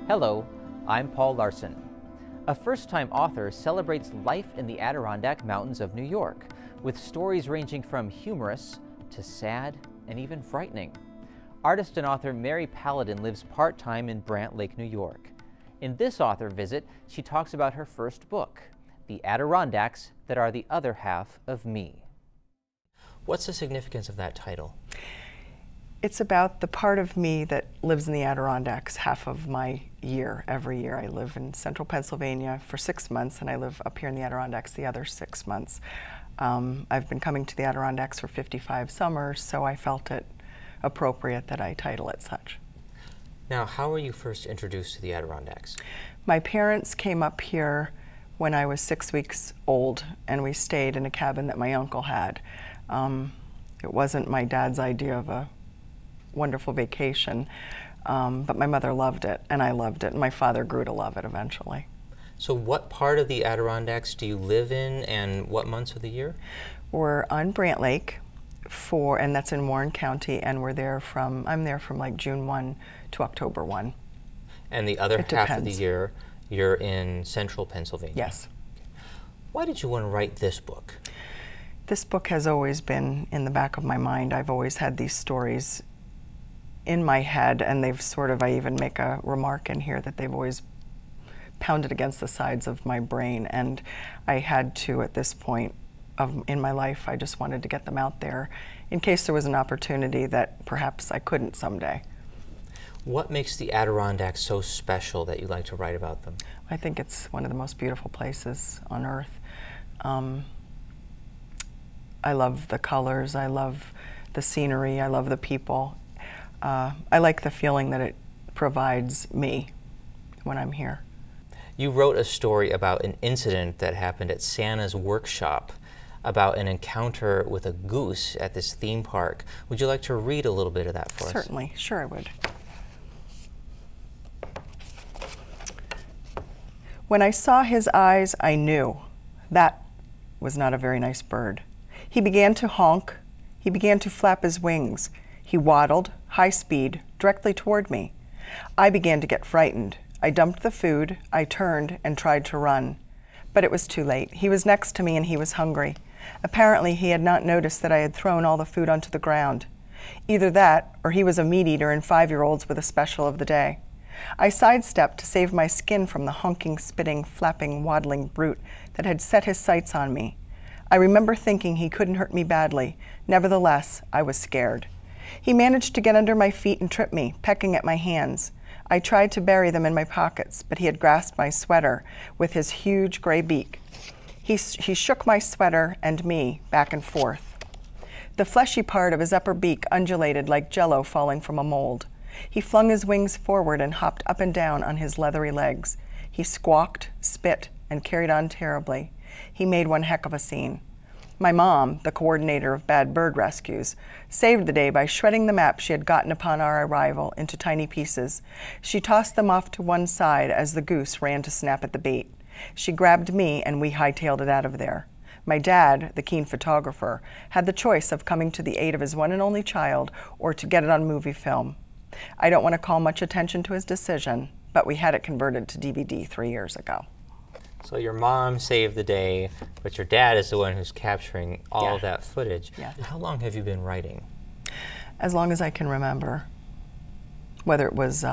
Hello, I'm Paul Larson. A first-time author celebrates life in the Adirondack Mountains of New York, with stories ranging from humorous to sad and even frightening. Artist and author Mary Paladin lives part-time in Brant Lake, New York. In this author visit, she talks about her first book, The Adirondacks That Are the Other Half of Me. What's the significance of that title? It's about the part of me that lives in the Adirondacks half of my year. Every year I live in central Pennsylvania for 6 months, and I live up here in the Adirondacks the other 6 months. I've been coming to the Adirondacks for 55 summers, so I felt it appropriate that I title it such. Now, how were you first introduced to the Adirondacks? My parents came up here when I was 6 weeks old, and we stayed in a cabin that my uncle had. It wasn't my dad's idea of a wonderful vacation, but my mother loved it, and I loved it, and my father grew to love it eventually. So what part of the Adirondacks do you live in, and what months of the year? We're on Brant Lake, and that's in Warren County, and I'm there from like June 1 to October 1. And the other half of the year, you're in central Pennsylvania? Yes. Why did you want to write this book? This book has always been in the back of my mind. I've always had these stories in my head, and they've I even make a remark in here that they've always pounded against the sides of my brain, and I had to, at this point in my life, I just wanted to get them out there in case there was an opportunity that perhaps I couldn't someday. What makes the Adirondacks so special that you like to write about them? I think it's one of the most beautiful places on earth. I love the colors, I love the scenery, I love the people. I like the feeling that it provides me when I'm here. You wrote a story about an incident that happened at Santa's workshop, about an encounter with a goose at this theme park. Would you like to read a little bit of that for us? Certainly, sure I would. When I saw his eyes, I knew that was not a very nice bird. He began to honk. He began to flap his wings. He waddled, high speed, directly toward me. I began to get frightened. I dumped the food, I turned and tried to run. But it was too late. He was next to me and he was hungry. Apparently he had not noticed that I had thrown all the food onto the ground. Either that, or he was a meat eater and 5-year-olds with a special of the day. I sidestepped to save my skin from the honking, spitting, flapping, waddling brute that had set his sights on me. I remember thinking he couldn't hurt me badly. Nevertheless, I was scared. He managed to get under my feet and trip me, pecking at my hands. I tried to bury them in my pockets, but he had grasped my sweater with his huge gray beak. He shook my sweater and me back and forth. The fleshy part of his upper beak undulated like jello falling from a mold. He flung his wings forward and hopped up and down on his leathery legs. He squawked, spit, and carried on terribly. He made one heck of a scene. My mom, the coordinator of bad bird rescues, saved the day by shredding the map she had gotten upon our arrival into tiny pieces. She tossed them off to one side as the goose ran to snap at the bait. She grabbed me and we hightailed it out of there. My dad, the keen photographer, had the choice of coming to the aid of his one and only child or to get it on movie film. I don't want to call much attention to his decision, but we had it converted to DVD 3 years ago. So your mom saved the day, but your dad is the one who's capturing all of that footage. Yeah. How long have you been writing? As long as I can remember. Whether it was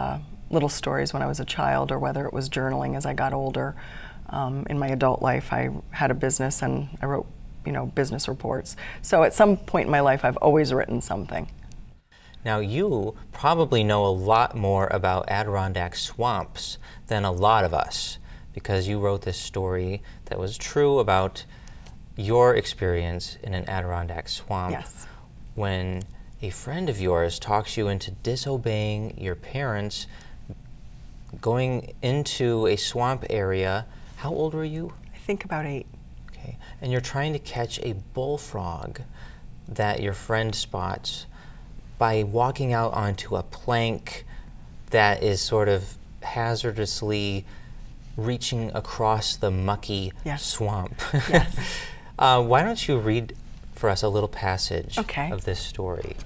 little stories when I was a child or whether it was journaling as I got older. In my adult life, I had a business and I wrote, business reports. So at some point in my life, I've always written something. Now you probably know a lot more about Adirondack swamps than a lot of us, because you wrote this story that was true about your experience in an Adirondack swamp. Yes. When a friend of yours talks you into disobeying your parents, going into a swamp area. How old were you? I think about 8. Okay. And you're trying to catch a bullfrog that your friend spots by walking out onto a plank that is sort of hazardously reaching across the mucky swamp. Yes. Why don't you read for us a little passage of this story?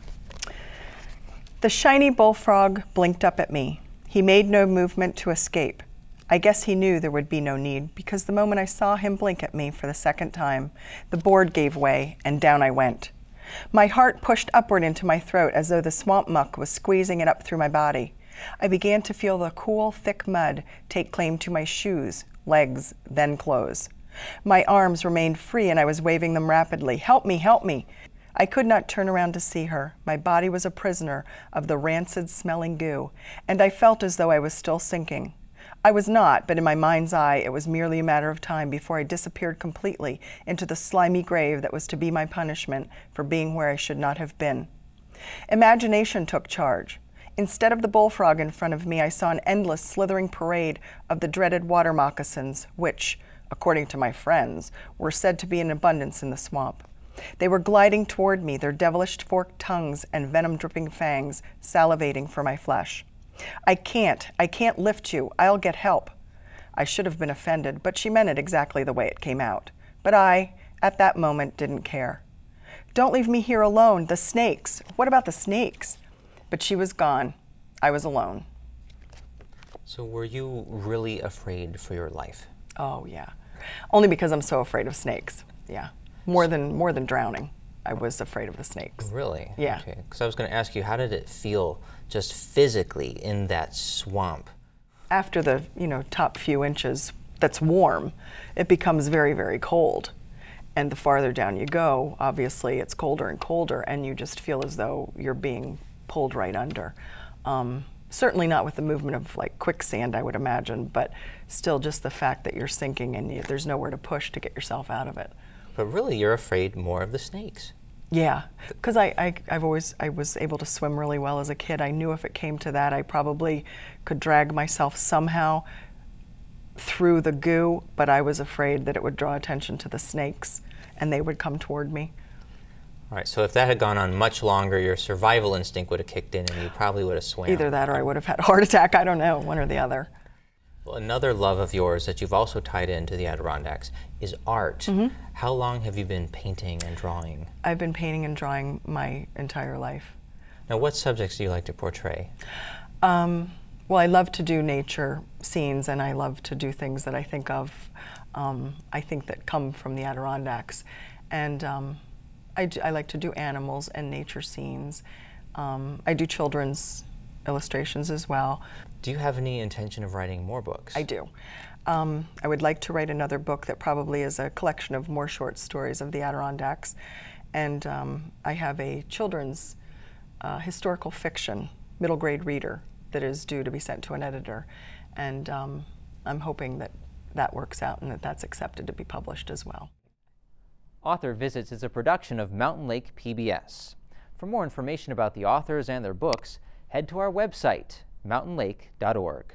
The shiny bullfrog blinked up at me. He made no movement to escape. I guess he knew there would be no need, because the moment I saw him blink at me for the second time, the board gave way and down I went. My heart pushed upward into my throat as though the swamp muck was squeezing it up through my body. I began to feel the cool, thick mud take claim to my shoes, legs, then clothes. My arms remained free and I was waving them rapidly. Help me, help me. I could not turn around to see her. My body was a prisoner of the rancid-smelling goo, and I felt as though I was still sinking. I was not, but in my mind's eye, it was merely a matter of time before I disappeared completely into the slimy grave that was to be my punishment for being where I should not have been. Imagination took charge. Instead of the bullfrog in front of me, I saw an endless slithering parade of the dreaded water moccasins, which, according to my friends, were said to be in abundance in the swamp. They were gliding toward me, their devilish forked tongues and venom-dripping fangs salivating for my flesh. I can't lift you. I'll get help. I should have been offended, but she meant it exactly the way it came out. But I, at that moment, didn't care. Don't leave me here alone. The snakes. What about the snakes? But she was gone. I was alone. So were you really afraid for your life? Oh, yeah. Only because I'm so afraid of snakes. Yeah. More than drowning. I was afraid of the snakes. Really? Yeah. Okay. Because I was going to ask you, how did it feel just physically in that swamp? After the, top few inches that's warm, it becomes very, very cold. And the farther down you go, obviously it's colder and colder, and you just feel as though you're being pulled right under. Certainly not with the movement of like quicksand, I would imagine, but still just the fact that you're sinking and there's nowhere to push to get yourself out of it. But really, you're afraid more of the snakes. Yeah, because I was able to swim really well as a kid. I knew if it came to that, I probably could drag myself somehow through the goo, but I was afraid that it would draw attention to the snakes and they would come toward me. All right, so if that had gone on much longer, your survival instinct would have kicked in and you probably would have swam. Either that or I would have had a heart attack. I don't know, one or the other. Well, another love of yours that you've also tied into the Adirondacks is art. Mm-hmm. How long have you been painting and drawing? I've been painting and drawing my entire life. Now, what subjects do you like to portray? Well, I love to do nature scenes, and I love to do things that I think of, I think that come from the Adirondacks. And I like to do animals and nature scenes. I do children's illustrations as well. Do you have any intention of writing more books? I do. I would like to write another book that probably is a collection of more short stories of the Adirondacks. And I have a children's historical fiction middle grade reader that is due to be sent to an editor. And I'm hoping that that works out and that that's accepted to be published as well. Author Visits is a production of Mountain Lake PBS. For more information about the authors and their books, head to our website, mountainlake.org.